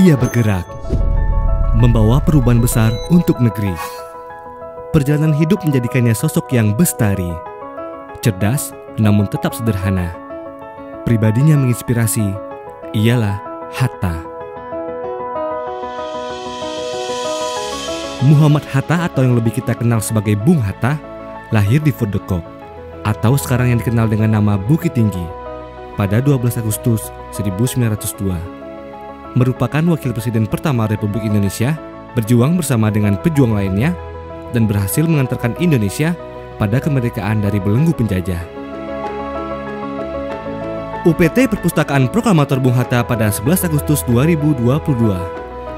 Ia bergerak, membawa perubahan besar untuk negeri. Perjalanan hidup menjadikannya sosok yang bestari, cerdas namun tetap sederhana. Pribadinya menginspirasi, ialah Hatta. Muhammad Hatta atau yang lebih kita kenal sebagai Bung Hatta, lahir di Fort de Kock, atau sekarang yang dikenal dengan nama Bukit Tinggi, pada 12 Agustus 1902. Merupakan wakil presiden pertama Republik Indonesia, berjuang bersama dengan pejuang lainnya, dan berhasil mengantarkan Indonesia pada kemerdekaan dari belenggu penjajah. UPT Perpustakaan Proklamator Bung Hatta pada 11 Agustus 2022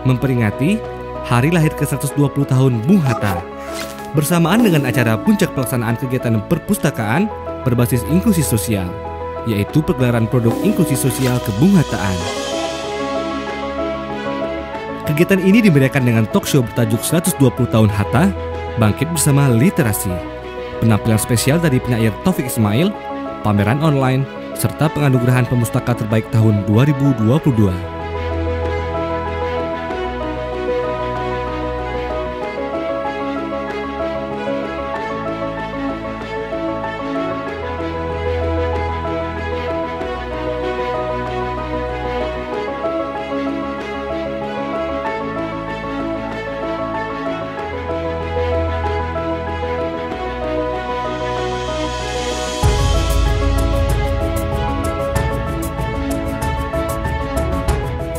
memperingati hari lahir ke-120 tahun Bung Hatta, bersamaan dengan acara puncak pelaksanaan kegiatan perpustakaan berbasis inklusi sosial, yaitu pergelaran produk inklusi sosial kebunghattaan. Kegiatan ini dimeriahkan dengan talk show bertajuk 120 tahun Hatta, Bangkit Bersama Literasi, penampilan spesial dari penyair Taufik Ismail, pameran online, serta penganugerahan pemustaka terbaik tahun 2022.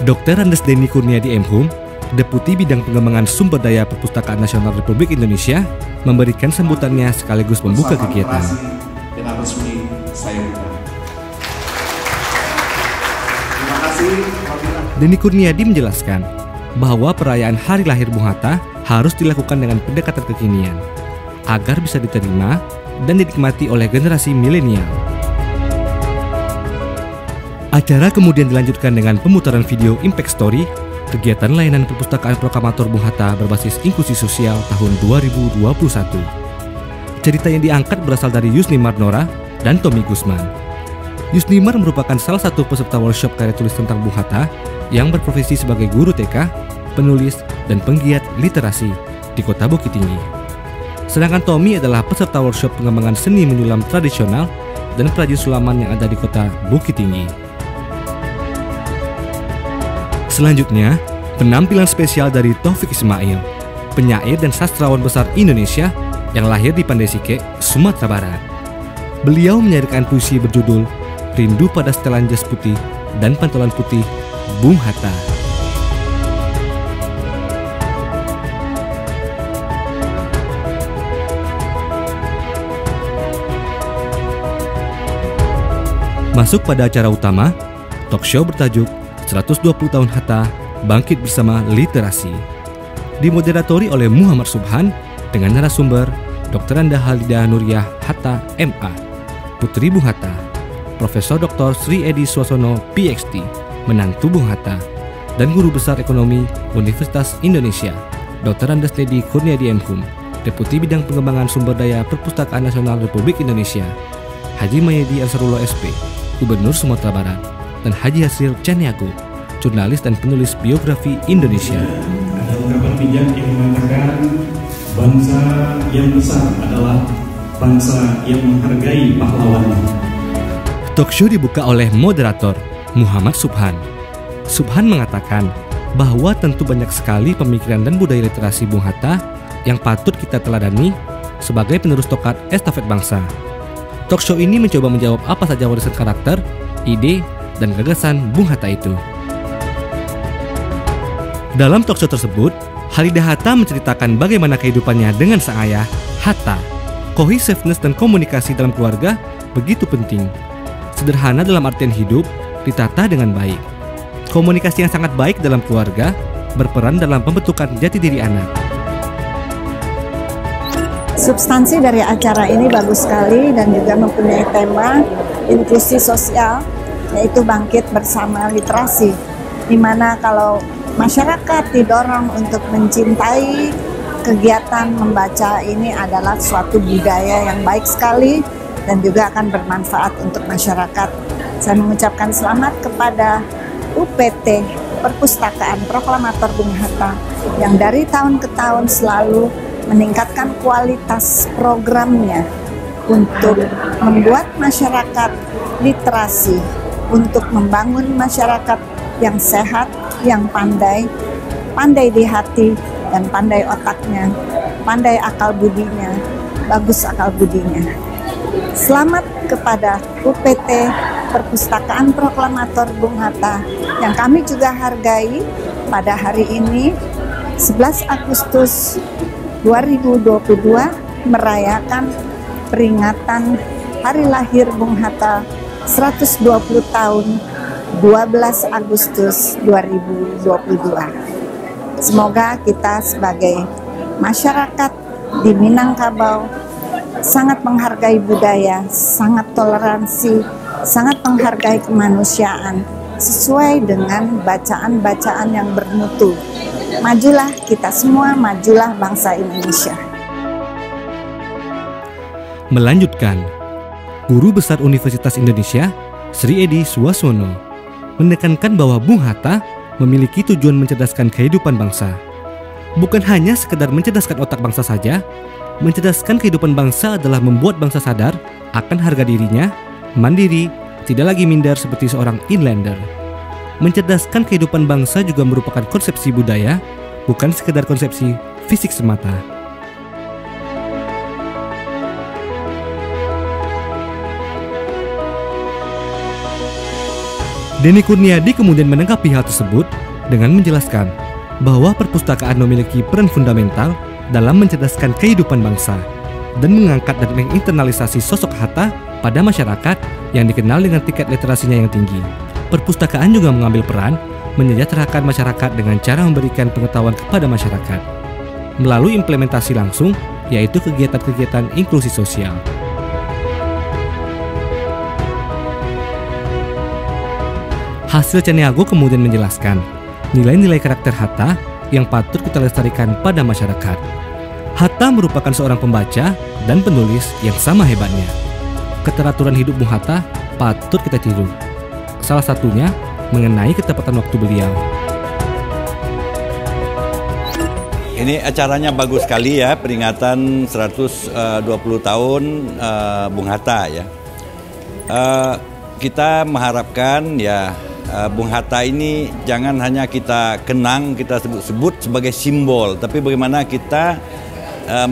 Dr. Andes Denny Kurniadi M.Hum, Deputi Bidang Pengembangan Sumber Daya Perpustakaan Nasional Republik Indonesia, memberikan sambutannya sekaligus membuka kegiatan. Dengan resmi saya buka. Terima kasih. Denny Kurniadi menjelaskan bahwa perayaan hari lahir Bung Hatta harus dilakukan dengan pendekatan kekinian agar bisa diterima dan dinikmati oleh generasi milenial. Acara kemudian dilanjutkan dengan pemutaran video Impact Story, kegiatan layanan perpustakaan Proklamator Bung Hatta berbasis inklusi sosial tahun 2021. Cerita yang diangkat berasal dari Yusnimar Nora dan Tommy Gusman. Yusnimar merupakan salah satu peserta workshop karya tulis tentang Bung Hatta yang berprofesi sebagai guru TK, penulis, dan penggiat literasi di kota Bukit Tinggi. Sedangkan Tommy adalah peserta workshop pengembangan seni menyulam tradisional dan perajin sulaman yang ada di kota Bukit Tinggi. Selanjutnya, penampilan spesial dari Taufik Ismail, penyair dan sastrawan besar Indonesia yang lahir di Pandai Sike, Sumatera Barat. Beliau menyairkan puisi berjudul Rindu pada Setelan Jas Putih dan Pantulan Putih Bung Hatta. Masuk pada acara utama, talk show bertajuk 120 tahun Hatta, Bangkit Bersama Literasi, dimoderatori oleh Muhammad Subhan dengan narasumber Dr. Anda Halidah Nuriyah Hatta MA, Putri Bung Hatta, Profesor Dr. Sri Edi Swasono PhD, menantu Bung Hatta, dan Guru Besar Ekonomi Universitas Indonesia, Dr. Andes Denny Kurniadi M.Hum, Deputi Bidang Pengembangan Sumber Daya Perpustakaan Nasional Republik Indonesia, Haji Mayedi Ansarullah SP, Gubernur Sumatera Barat, dan Haji Hasril Caniago, jurnalis dan penulis biografi Indonesia. Ada ungkapan bijak yang mengatakan bangsa yang besar adalah bangsa yang menghargai pahlawannya. Talk show dibuka oleh moderator Muhammad Subhan. Subhan mengatakan bahwa tentu banyak sekali pemikiran dan budaya literasi Bung Hatta yang patut kita teladani sebagai penerus tokat estafet bangsa. Talk show ini mencoba menjawab apa saja warisan karakter, ide, dan gagasan Bung Hatta itu. Dalam talk show tersebut, Halidah Hatta menceritakan bagaimana kehidupannya dengan sang ayah, Hatta. Cohesiveness dan komunikasi dalam keluarga begitu penting. Sederhana dalam artian hidup, ditata dengan baik. Komunikasi yang sangat baik dalam keluarga berperan dalam pembentukan jati diri anak. Substansi dari acara ini bagus sekali dan juga mempunyai tema inklusi sosial, yaitu Bangkit Bersama Literasi, di mana kalau masyarakat didorong untuk mencintai kegiatan membaca ini adalah suatu budaya yang baik sekali dan juga akan bermanfaat untuk masyarakat. Saya mengucapkan selamat kepada UPT Perpustakaan Proklamator Bung Hatta yang dari tahun ke tahun selalu meningkatkan kualitas programnya untuk membuat masyarakat literasi, untuk membangun masyarakat yang sehat, yang pandai di hati dan pandai otaknya, pandai akal budinya, bagus akal budinya. Selamat kepada UPT Perpustakaan Proklamator Bung Hatta yang kami juga hargai pada hari ini 11 Agustus 2022 merayakan peringatan hari lahir Bung Hatta 120 tahun 12 Agustus 2022. Semoga kita sebagai masyarakat di Minangkabau sangat menghargai budaya, sangat toleransi, sangat menghargai kemanusiaan sesuai dengan bacaan-bacaan yang bermutu. Majulah kita semua, majulah bangsa Indonesia. Melanjutkan, Guru Besar Universitas Indonesia, Sri Edi Suwasono, menekankan bahwa Bung Hatta memiliki tujuan mencerdaskan kehidupan bangsa. Bukan hanya sekedar mencerdaskan otak bangsa saja, mencerdaskan kehidupan bangsa adalah membuat bangsa sadar akan harga dirinya, mandiri, tidak lagi minder seperti seorang inlander. Mencerdaskan kehidupan bangsa juga merupakan konsepsi budaya, bukan sekedar konsepsi fisik semata. Denny Kurniadi kemudian menanggapi hal tersebut dengan menjelaskan bahwa perpustakaan memiliki peran fundamental dalam mencerdaskan kehidupan bangsa dan mengangkat dan menginternalisasi sosok Hatta pada masyarakat yang dikenal dengan tingkat literasinya yang tinggi. Perpustakaan juga mengambil peran menyejahterakan masyarakat dengan cara memberikan pengetahuan kepada masyarakat melalui implementasi langsung, yaitu kegiatan-kegiatan inklusi sosial. Hasil Caniago kemudian menjelaskan nilai-nilai karakter Hatta yang patut kita lestarikan pada masyarakat. Hatta merupakan seorang pembaca dan penulis yang sama hebatnya. Keteraturan hidup Bung Hatta patut kita tiru. Salah satunya mengenai ketepatan waktu beliau. Ini acaranya bagus sekali ya, peringatan 120 tahun Bung Hatta ya. Kita mengharapkan ya Bung Hatta ini jangan hanya kita kenang, kita sebut-sebut sebagai simbol, tapi bagaimana kita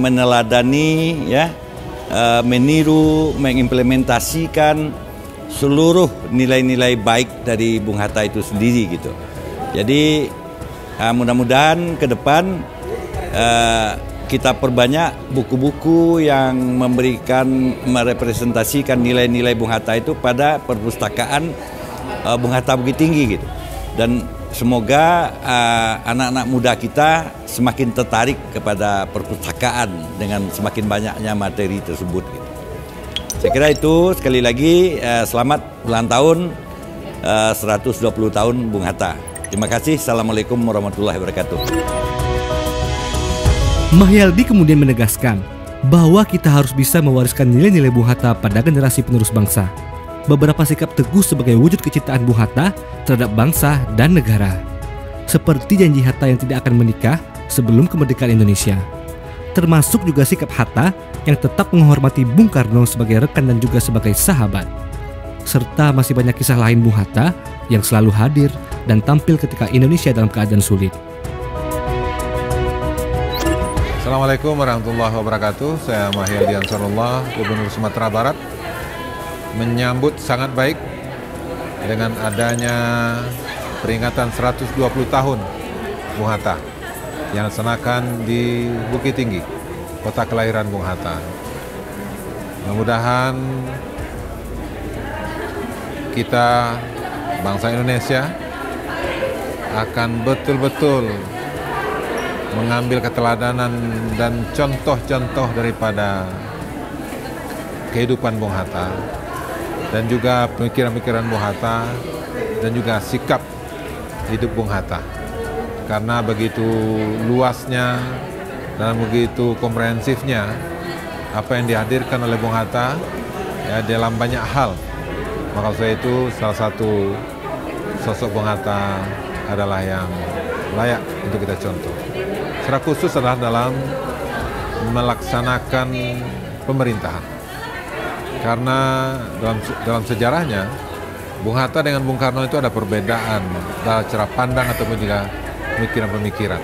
meneladani ya, meniru, mengimplementasikan seluruh nilai-nilai baik dari Bung Hatta itu sendiri gitu. Jadi mudah-mudahan ke depan kita perbanyak buku-buku yang merepresentasikan nilai-nilai Bung Hatta itu pada perpustakaan Bung Hatta Bukit Tinggi gitu. Dan semoga anak-anak muda kita semakin tertarik kepada perpustakaan dengan semakin banyaknya materi tersebut gitu. Saya kira itu, sekali lagi selamat ulang tahun 120 tahun Bung Hatta. Terima kasih. Assalamualaikum warahmatullahi wabarakatuh. Mahyaldi kemudian menegaskan bahwa kita harus bisa mewariskan nilai-nilai Bung Hatta pada generasi penerus bangsa. Beberapa sikap teguh sebagai wujud kecintaan Bung Hatta terhadap bangsa dan negara. Seperti janji Hatta yang tidak akan menikah sebelum kemerdekaan Indonesia. Termasuk juga sikap Hatta yang tetap menghormati Bung Karno sebagai rekan dan juga sebagai sahabat. Serta masih banyak kisah lain Bung Hatta yang selalu hadir dan tampil ketika Indonesia dalam keadaan sulit. Assalamualaikum warahmatullahi wabarakatuh. Saya Mahyaldi Ansarullah, Gubernur Sumatera Barat, menyambut sangat baik dengan adanya peringatan 120 tahun Bung Hatta yang dilaksanakan di Bukit Tinggi, kota kelahiran Bung Hatta. Mudah-mudahan kita, bangsa Indonesia, akan betul-betul mengambil keteladanan dan contoh-contoh daripada kehidupan Bung Hatta dan juga pemikiran-pemikiran Bung Hatta dan juga sikap hidup Bung Hatta. Karena begitu luasnya dan begitu komprehensifnya apa yang dihadirkan oleh Bung Hatta ya, dalam banyak hal. Maka saya itu salah satu sosok Bung Hatta adalah yang layak untuk kita contoh. Secara khusus adalah dalam melaksanakan pemerintahan. Karena dalam sejarahnya, Bung Hatta dengan Bung Karno itu ada perbedaan dalam cara pandang ataupun juga pemikiran-pemikiran.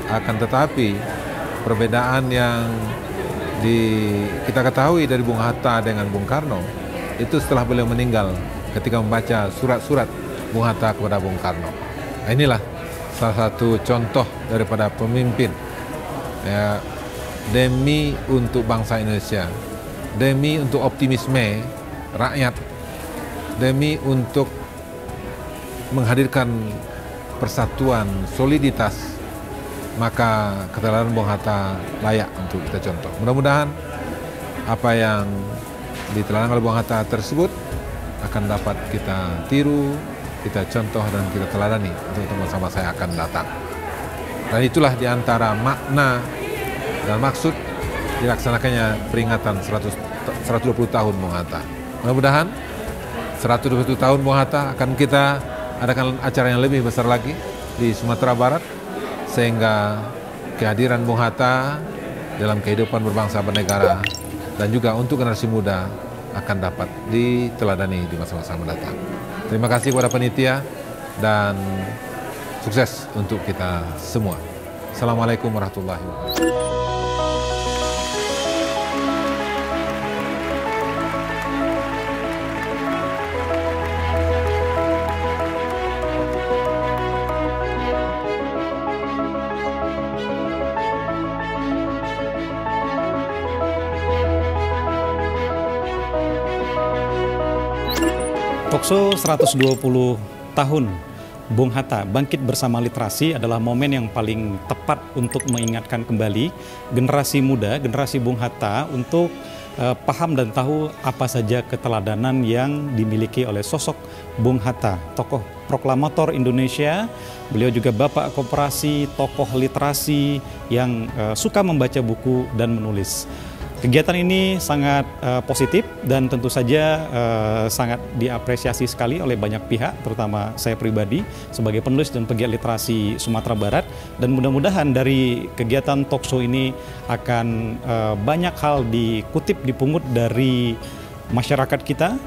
Akan tetapi perbedaan yang kita ketahui dari Bung Hatta dengan Bung Karno itu setelah beliau meninggal ketika membaca surat-surat Bung Hatta kepada Bung Karno. Nah, inilah salah satu contoh daripada pemimpin ya, demi untuk bangsa Indonesia, demi untuk optimisme rakyat, demi untuk menghadirkan persatuan, soliditas, maka keteladanan Bung Hatta layak untuk kita contoh. Mudah-mudahan apa yang diteladani oleh Bung Hatta tersebut akan dapat kita tiru, kita contoh dan kita teladani untuk masa-masa yang akan datang. Dan itulah diantara makna dan maksud dilaksanakannya peringatan 120 tahun Bung Hatta. Mudah-mudahan 120 tahun Bung Hatta akan kita adakan acara yang lebih besar lagi di Sumatera Barat, sehingga kehadiran Bung Hatta dalam kehidupan berbangsa bernegara dan juga untuk generasi muda akan dapat diteladani di masa-masa mendatang. Terima kasih kepada panitia dan sukses untuk kita semua. Assalamualaikum warahmatullahi wabarakatuh. Talkshow 120 tahun Bung Hatta Bangkit Bersama Literasi adalah momen yang paling tepat untuk mengingatkan kembali generasi muda, generasi Bung Hatta untuk paham dan tahu apa saja keteladanan yang dimiliki oleh sosok Bung Hatta, tokoh proklamator Indonesia. Beliau juga bapak koperasi, tokoh literasi yang suka membaca buku dan menulis. Kegiatan ini sangat positif dan tentu saja sangat diapresiasi sekali oleh banyak pihak, terutama saya pribadi sebagai penulis dan pegiat literasi Sumatera Barat. Dan mudah-mudahan dari kegiatan talkshow ini akan banyak hal dikutip, dipungut dari masyarakat kita,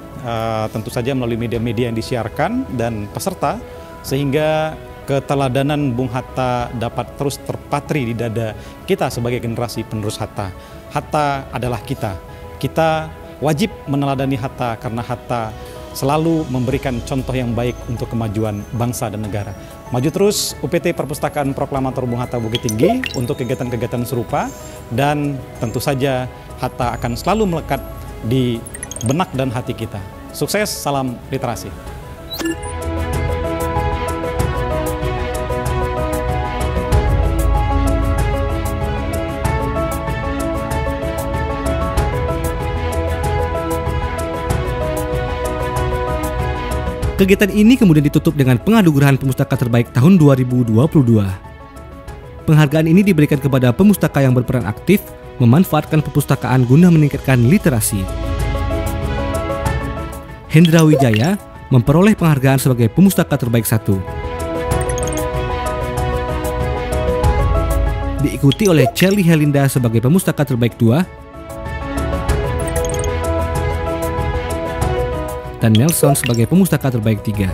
tentu saja melalui media-media yang disiarkan dan peserta, sehingga keteladanan Bung Hatta dapat terus terpatri di dada kita sebagai generasi penerus Hatta. Hatta adalah kita. Kita wajib meneladani Hatta karena Hatta selalu memberikan contoh yang baik untuk kemajuan bangsa dan negara. Maju terus UPT Perpustakaan Proklamator Bung Hatta Bukit Tinggi untuk kegiatan-kegiatan serupa, dan tentu saja Hatta akan selalu melekat di benak dan hati kita. Sukses, salam literasi. Kegiatan ini kemudian ditutup dengan penganugerahan Pemustaka Terbaik tahun 2022. Penghargaan ini diberikan kepada pemustaka yang berperan aktif memanfaatkan perpustakaan guna meningkatkan literasi. Hendra Wijaya memperoleh penghargaan sebagai Pemustaka Terbaik 1. Diikuti oleh Celi Helinda sebagai Pemustaka Terbaik 2. Dan Nelson sebagai Pemustaka Terbaik 3.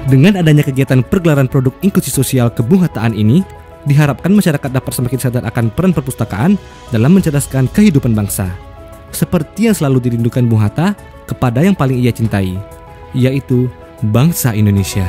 Dengan adanya kegiatan pergelaran produk inklusi sosial kebunghataan ini, diharapkan masyarakat dapat semakin sadar akan peran perpustakaan dalam mencerdaskan kehidupan bangsa. Seperti yang selalu dirindukan Bung Hatta kepada yang paling ia cintai, yaitu bangsa Indonesia.